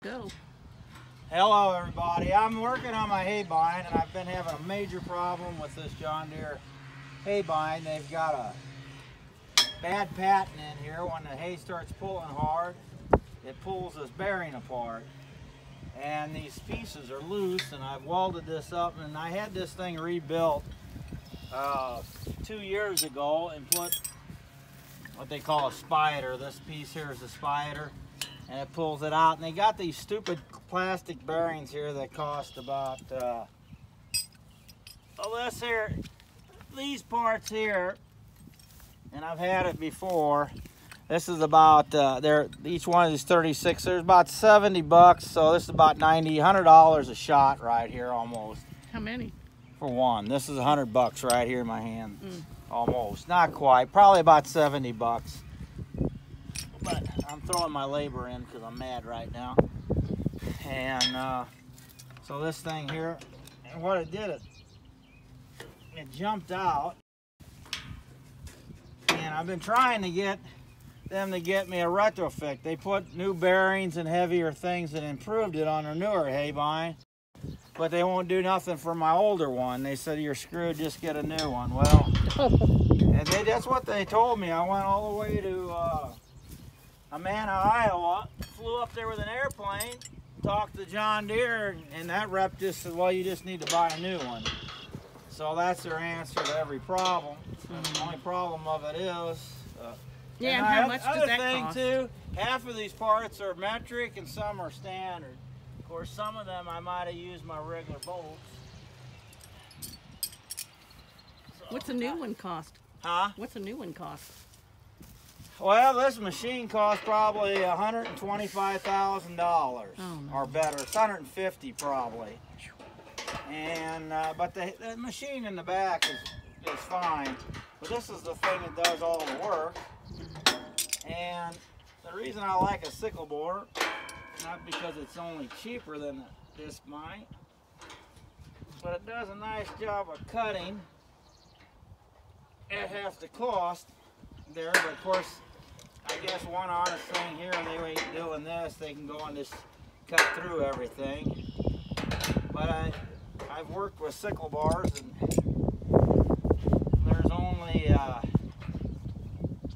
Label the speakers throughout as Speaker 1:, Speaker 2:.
Speaker 1: Go.
Speaker 2: Hello everybody, I'm working on my haybine and I've been having a major problem with this John Deere haybine. They've got a bad pattern in here. When the hay starts pulling hard, it pulls this bearing apart and these pieces are loose, and I've welded this up, and I had this thing rebuilt 2 years ago and put what they call a spider. This piece here is a spider, and it pulls it out. And they got these stupid plastic bearings here that cost about these parts here, and I've had it before. This is about each one is 36. There's about 70 bucks, so this is about $100 a shot right here almost.
Speaker 1: How many?
Speaker 2: For one. This is 100 bucks right here in my hand. Almost, not quite, probably about 70 bucks. But I'm throwing my labor in because I'm mad right now. And so this thing here, and what it did, it jumped out. And I've been trying to get them to get me a retrofit. They put new bearings and heavier things and improved it on their newer haybine, but they won't do nothing for my older one. They said, you're screwed, just get a new one. Well, and that's what they told me. I went all the way to Amana, Iowa, flew up there with an airplane, talked to John Deere, and that rep just said, well, you just need to buy a new one. So that's their answer to every problem. And the only problem of it is,
Speaker 1: yeah, and how much does that cost?
Speaker 2: Too, half of these parts are metric and some are standard. Of course, some of them I might have used my regular bolts. So,
Speaker 1: what's a new one cost?
Speaker 2: Huh?
Speaker 1: What's a new one cost?
Speaker 2: Well, this machine cost probably $125,000 or better. It's $150 probably. And but the machine in the back is fine. But this is the thing that does all the work. And the reason I like a sickle borer, not because it's only cheaper than the disc mine, but it does a nice job of cutting at half the cost there. But of course, I guess one honest thing here, they ain't doing this. They can go and just cut through everything. But I've worked with sickle bars, and there's only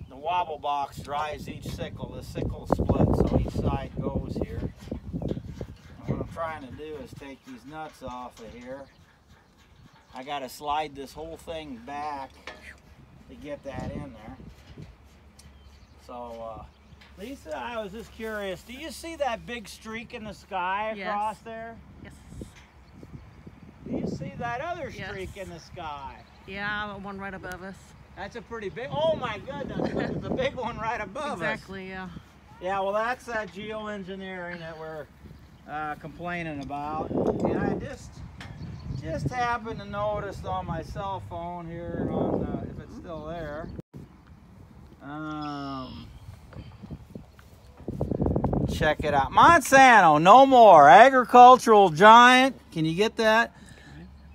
Speaker 2: the wobble box drives each sickle. The sickle splits, so each side goes here. And what I'm trying to do is take these nuts off of here. I got to slide this whole thing back to get that in there. So, Lisa, I was just curious. Do you see that big streak in the sky across there?
Speaker 1: Yes.
Speaker 2: Do you see that other streak in the sky?
Speaker 1: Yeah, the one right above us.
Speaker 2: That's a pretty big, oh my goodness, look at the big one right above us.
Speaker 1: Exactly, yeah.
Speaker 2: Yeah, well that's that geoengineering that we're complaining about. And I just happened to notice on my cell phone here, on if it's still there. Check it out. Monsanto, no more. Agricultural giant. Can you get that?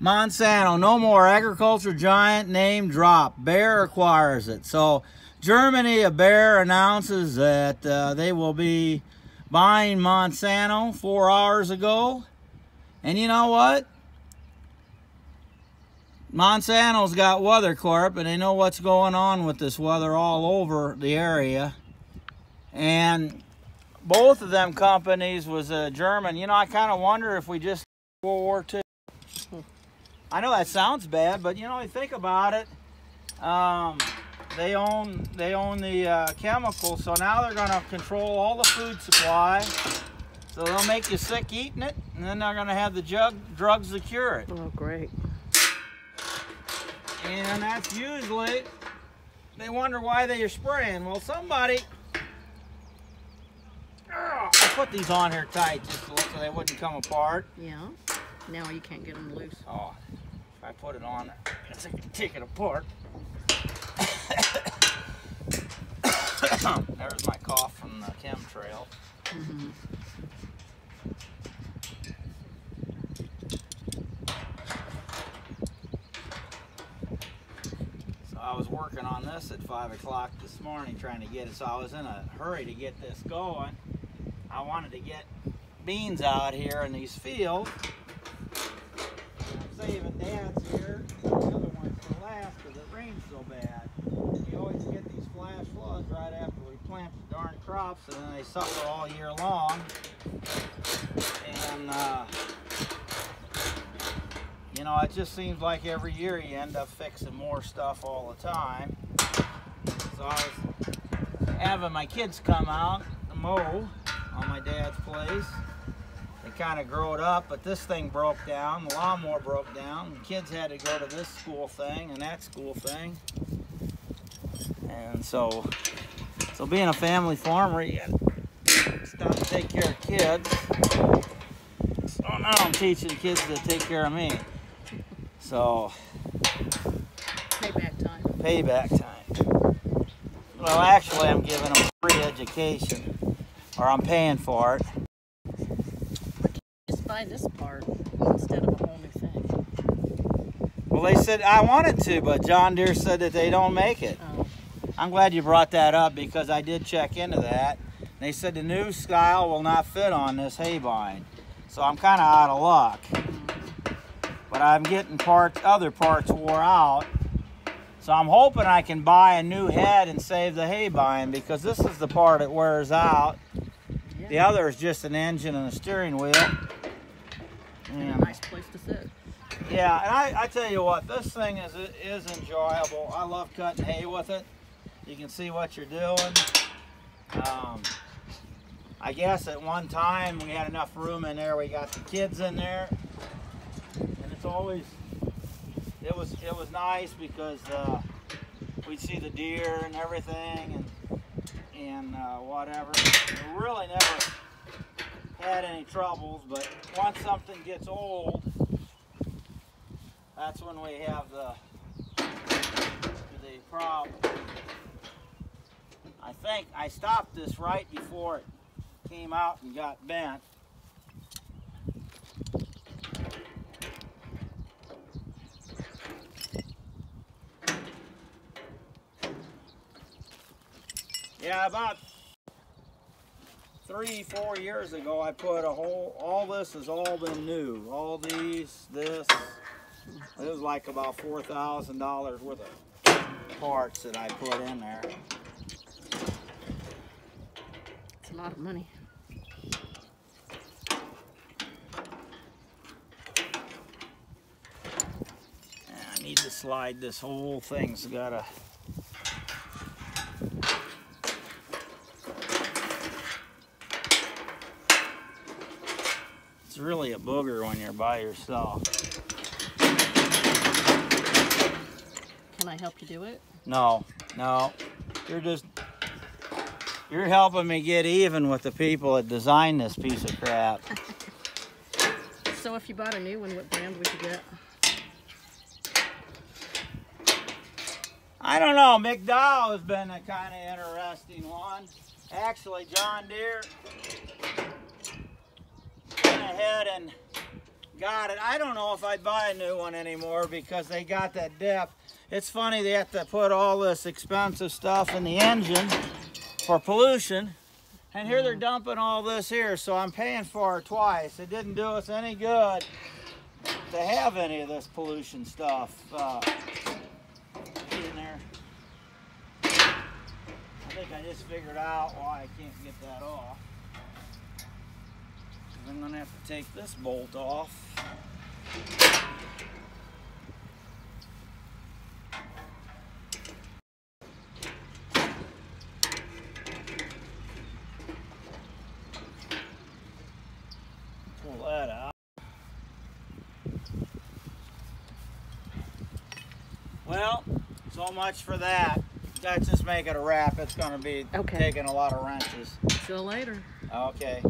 Speaker 2: Monsanto, no more. Agricultural giant name drop. Bayer acquires it. So Germany, a Bayer announces that they will be buying Monsanto 4 hours ago. And you know what? Monsanto's got Weather Corp, and they know what's going on with this weather all over the area. And both of them companies was German. You know, I kind of wonder if we just World War II. I know that sounds bad, but you know, you think about it. They own the chemicals, so now they're going to control all the food supply. So they'll make you sick eating it, and then they're going to have the drugs to cure it.
Speaker 1: Oh, great.
Speaker 2: And that's usually, they wonder why they are spraying. Well, somebody, I put these on here tight just so they wouldn't come apart.
Speaker 1: Yeah. Now you can't get them loose.
Speaker 2: Oh, if I put it on, I guess I can take it apart. There's my cough from the chemtrail. I was working on this at 5 o'clock this morning trying to get it, so I was in a hurry to get this going. I wanted to beans out here in these fields. I'm saving Dad's here. The other one's for last because it rains so bad. You always get these flash floods right after we plant the darn crops, and then they suffer all year long. And you know, it just seems like every year you end up fixing more stuff all the time. So I was having my kids come out to mow on my dad's place. They kind of grew it up, but this thing broke down. The lawnmower broke down. The kids had to go to this school thing and that school thing. And so being a family farmer, you gotta stop to take care of kids. So now I'm teaching kids to take care of me. So
Speaker 1: Payback time.
Speaker 2: Payback time. Well, actually, I'm giving them free education, or I'm paying for it.
Speaker 1: Just buy this part instead of a whole new thing.
Speaker 2: Well, they said I wanted to, but John Deere said that they don't make it.
Speaker 1: Oh.
Speaker 2: I'm glad you brought that up because I did check into that. They said the new style will not fit on this haybine. So I'm kind of out of luck. But I'm getting other parts wore out. So I'm hoping I can buy a new head and save the haybine, because this is the part that wears out.
Speaker 1: Yeah.
Speaker 2: The other is just an engine and a steering wheel.
Speaker 1: And a nice place to sit.
Speaker 2: Yeah, and I tell you what, this thing is enjoyable. I love cutting hay with it. You can see what you're doing. I guess at one time we had enough room in there. We got the kids in there, and it was nice because we'd see the deer and everything and whatever. We really never had any troubles, but once something gets old, that's when we have the problem. I think I stopped this right before it came out and got bent. Yeah, about 3-4 years ago, I put all this has all been new. All these, this, it was like about $4,000 worth of parts that I put in there.
Speaker 1: It's a lot of money.
Speaker 2: I need to slide this whole thing's gotta. It's really a booger when you're by yourself.
Speaker 1: Can I help you do it?
Speaker 2: No, you're helping me get even with the people that designed this piece of crap.
Speaker 1: So if you bought a new one, what brand would you get?
Speaker 2: I don't know, McDowell has been a kind of interesting one. Actually, John Deere went ahead and got it. I don't know if I'd buy a new one anymore because they got that depth. It's funny they have to put all this expensive stuff in the engine for pollution, and here they're dumping all this here, so I'm paying for it twice. It didn't do us any good to have any of this pollution stuff in there. I think I just figured out why I can't get that off. I'm going to have to take this bolt off. Pull that out. Well, so much for that. Let's just make it a wrap. It's going to be taking a lot of wrenches.
Speaker 1: See you later.
Speaker 2: Okay.